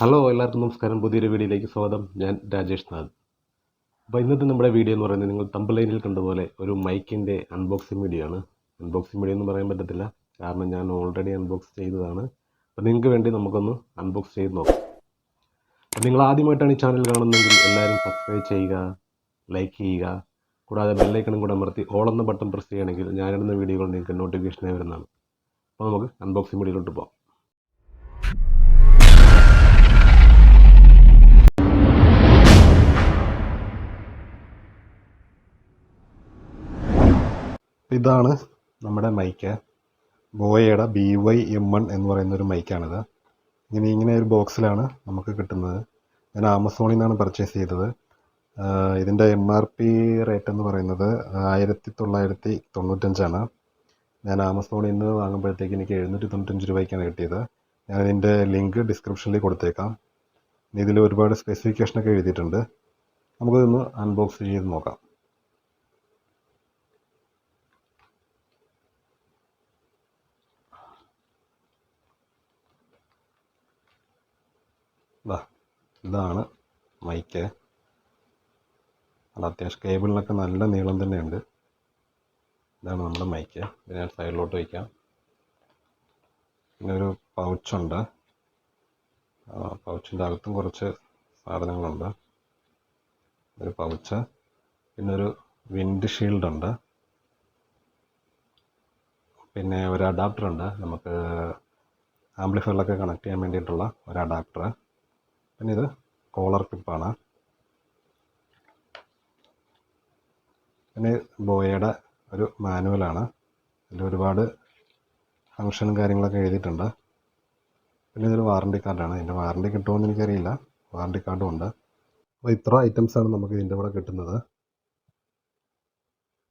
Hello എല്ലാവർക്കും നമസ്കാരം. പുതിയൊരു വീഡിയോയിലേക്ക് സ്വാഗതം. ഞാൻ rajeshnath. അപ്പോൾ ഇന്നത്തെ നമ്മുടെ വീഡിയോ എന്ന് പറയുന്നത് നിങ്ങൾ തമ്പലൈനിൽ കണ്ടതുപോലെ ഒരു മൈക്കിൻ്റെ അൺബോക്സിങ് വീഡിയോ ആണ്. അൺബോക്സിങ് വീഡിയോ എന്ന് പറയാൻ പറ്റത്തില്ല, കാരണം ഞാൻ ഓൾറെഡി അൺബോക്സ് ചെയ്തതാണ്. അപ്പോൾ നിങ്ങൾക്ക് വേണ്ടി നമുക്കൊന്ന് അൺബോക്സ് ചെയ്ത് നോക്കാം. അപ്പോൾ നിങ്ങൾ ആദ്യമായിട്ടാണ് ഈ ചാനൽ കാണുന്നതെങ്കിൽ എല്ലാവരും സബ്സ്ക്രൈബ് ചെയ്യുക, ലൈക്ക് ചെയ്യുക, കൂടാതെ ബെല്ലൈക്കണും കൂടെ അമർത്തി ഓൾ എന്ന ബട്ടൺ പ്രസ് ചെയ്യുകയാണെങ്കിൽ ഞാനിടുന്ന വീഡിയോകൾ നിങ്ങൾക്ക് നോട്ടിഫിക്കേഷനായി വരുന്നതാണ്. അപ്പോൾ നമുക്ക് അൺബോക്സിങ് വീഡിയോയിലോട്ട് പോകാം. ഇതാണ് നമ്മുടെ മൈക്ക്. ബോയയുടെ BY M1 എന്ന് പറയുന്ന ഒരു മൈക്കാണിത്. ഇങ്ങനെ ഒരു ബോക്സിലാണ് നമുക്ക് കിട്ടുന്നത്. ഞാൻ ആമസോണിൽ നിന്നാണ് പർച്ചേസ് ചെയ്തത്. ഇതിൻ്റെ MRP റേറ്റ് എന്ന് പറയുന്നത് 1995 ഞാൻ ആമസോണിൽ നിന്ന് വാങ്ങുമ്പോഴത്തേക്ക് എനിക്ക് 795 രൂപയ്ക്കാണ് കിട്ടിയത്. ഞാനിതിൻ്റെ ലിങ്ക് ഡിസ്ക്രിപ്ഷനിൽ കൊടുത്തേക്കാം. ഇതിൽ ഒരുപാട് സ്പെസിഫിക്കേഷനൊക്കെ എഴുതിയിട്ടുണ്ട്. നമുക്കിതൊന്ന് അൺബോക്സ് ചെയ്ത് നോക്കാം. ഇതാണ് മൈക്ക്. അത് അത്യാവശ്യം കേബിളിനൊക്കെ നല്ല നീളം തന്നെയുണ്ട്. ഇതാണ് നമ്മുടെ മൈക്ക്. ഇത് ഞാൻ സൈഡിലോട്ട് വയ്ക്കാം. പിന്നെ ഒരു പൗച്ചുണ്ട്. പൗച്ചിൻ്റെ അകത്തും കുറച്ച് സാധനങ്ങളുണ്ട്. ഒരു പൗച്ച്, പിന്നെ ഒരു വിൻഡ് ഷീൽഡുണ്ട്, പിന്നെ ഒരു അഡാപ്റ്ററുണ്ട്. നമുക്ക് ആംപ്ലിഫയറിലൊക്കെ കണക്ട് ചെയ്യാൻ വേണ്ടിയിട്ടുള്ള ഒരു അഡാപ്റ്റർ. പിന്നെ ഇത് കോളർ ക്ലിപ്പാണ്. പിന്നെ ബോയയുടെ ഒരു മാനുവലാണ്. ഇതിൽ ഒരുപാട് ഫങ്ഷനും കാര്യങ്ങളൊക്കെ എഴുതിയിട്ടുണ്ട്. പിന്നെ ഇതൊരു വാറണ്ടി കാർഡാണ്. ഇതിൻ്റെ വാറണ്ടി കിട്ടുമെന്ന് എനിക്കറിയില്ല. വാറണ്ടി കാർഡും ഉണ്ട്. അപ്പോൾ ഇത്ര ഐറ്റംസാണ് നമുക്ക് ഇതിൻ്റെ കൂടെ കിട്ടുന്നത്.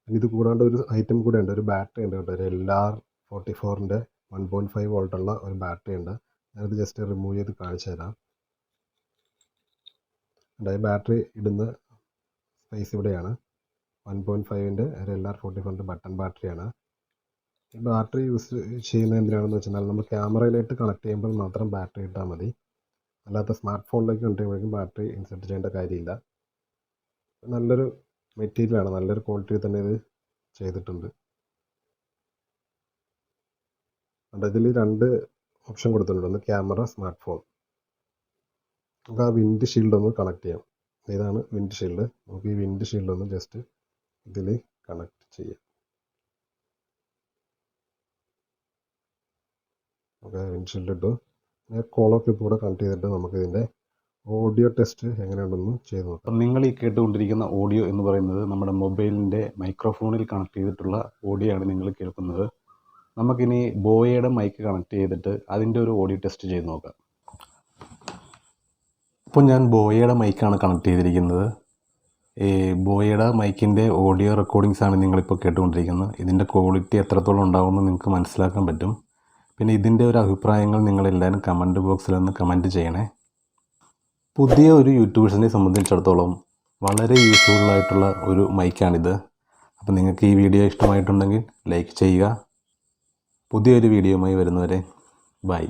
ഇത് കൂടാണ്ട് ഒരു ഐറ്റം കൂടെ ഉണ്ട്. ഒരു ബാറ്ററി ഉണ്ട് കേട്ടോ. ഒരു LR44ൻ്റെ 1.5 വോൾട്ടുള്ള ഒരു ബാറ്ററി ഉണ്ട്. ഞാനത് ജസ്റ്റ് റിമൂവ് ചെയ്ത് കാണിച്ചു തരാം. ബാറ്ററി ഇടുന്ന സ്പേസ് ഇവിടെയാണ്. 1.5ൻ്റെ ഒരു LR44ൻ്റെ ബട്ടൺ ബാറ്ററിയാണ്. ഈ ബാറ്ററി യൂസ് ചെയ്യുന്നത് എന്തിനാണെന്ന് വെച്ചാൽ നമ്മൾ ക്യാമറയിലേക്ക് കണക്ട് ചെയ്യുമ്പോൾ മാത്രം ബാറ്ററി ഇട്ടാൽ മതി. അല്ലാത്ത സ്മാർട്ട് ഫോണിലേക്ക് കണക്ട് ചെയ്യുമ്പോഴേക്കും ബാറ്ററി ഇൻസെർട്ട് ചെയ്യേണ്ട കാര്യമില്ല. നല്ലൊരു മെറ്റീരിയലാണ്, നല്ലൊരു ക്വാളിറ്റിയിൽ തന്നെ ഇത് ചെയ്തിട്ടുണ്ട്. ഇതിൽ 2 ഓപ്ഷൻ കൊടുത്തിട്ടുണ്ട്. ഒന്ന് ക്യാമറ, സ്മാർട്ട് ഫോൺ. നമുക്ക് ആ വിൻഡ് ഷീൽഡ് ഒന്ന് കണക്ട് ചെയ്യാം. ഇതാണ് വിൻഡ് ഷീൽഡ്. നമുക്ക് ഈ വിൻഡ് ഷീൽഡ് ഒന്ന് ജസ്റ്റ് ഇതിൽ കണക്ട് ചെയ്യാം. ഓക്കെ, വിൻഡ് ഷീൽഡ് ഇട്ടു. കോളർ ക്ലിപ്പ് കൂടെ കണക്ട് ചെയ്തിട്ട് നമുക്ക് ഇതിൻ്റെ ഓഡിയോ ടെസ്റ്റ് എങ്ങനെയുണ്ടെന്ന് ചെയ്ത് നോക്കാം. നിങ്ങൾ ഈ കേട്ടുകൊണ്ടിരിക്കുന്ന ഓഡിയോ എന്ന് പറയുന്നത് നമ്മുടെ മൊബൈലിൻ്റെ മൈക്രോഫോണിൽ കണക്ട് ചെയ്തിട്ടുള്ള ഓഡിയോ ആണ് നിങ്ങൾ കേൾക്കുന്നത്. നമുക്കിനി ബോയയുടെ മൈക്ക് കണക്ട് ചെയ്തിട്ട് അതിൻ്റെ ഒരു ഓഡിയോ ടെസ്റ്റ് ചെയ്ത് നോക്കാം. ഇപ്പോൾ ഞാൻ ബോയയുടെ മൈക്കാണ് കണക്ട് ചെയ്തിരിക്കുന്നത്. ഈ ബോയയുടെ മൈക്കിൻ്റെ ഓഡിയോ റെക്കോർഡിങ്സാണ് നിങ്ങളിപ്പോൾ കേട്ടുകൊണ്ടിരിക്കുന്നത്. ഇതിൻ്റെ ക്വാളിറ്റി എത്രത്തോളം ഉണ്ടാകുമെന്ന് നിങ്ങൾക്ക് മനസ്സിലാക്കാൻ പറ്റും. പിന്നെ ഇതിൻ്റെ ഒരു അഭിപ്രായങ്ങൾ നിങ്ങളെല്ലാവരും കമൻറ്റ് ബോക്സിലൊന്ന് കമൻറ്റ് ചെയ്യണേ. പുതിയ ഒരു യൂട്യൂബേഴ്സിനെ സംബന്ധിച്ചിടത്തോളം വളരെ യൂസ്ഫുള്ളായിട്ടുള്ള ഒരു മൈക്കാണിത്. അപ്പോൾ നിങ്ങൾക്ക് ഈ വീഡിയോ ഇഷ്ടമായിട്ടുണ്ടെങ്കിൽ ലൈക്ക് ചെയ്യുക. പുതിയൊരു വീഡിയോയുമായി വരുന്നവരെ ബൈ.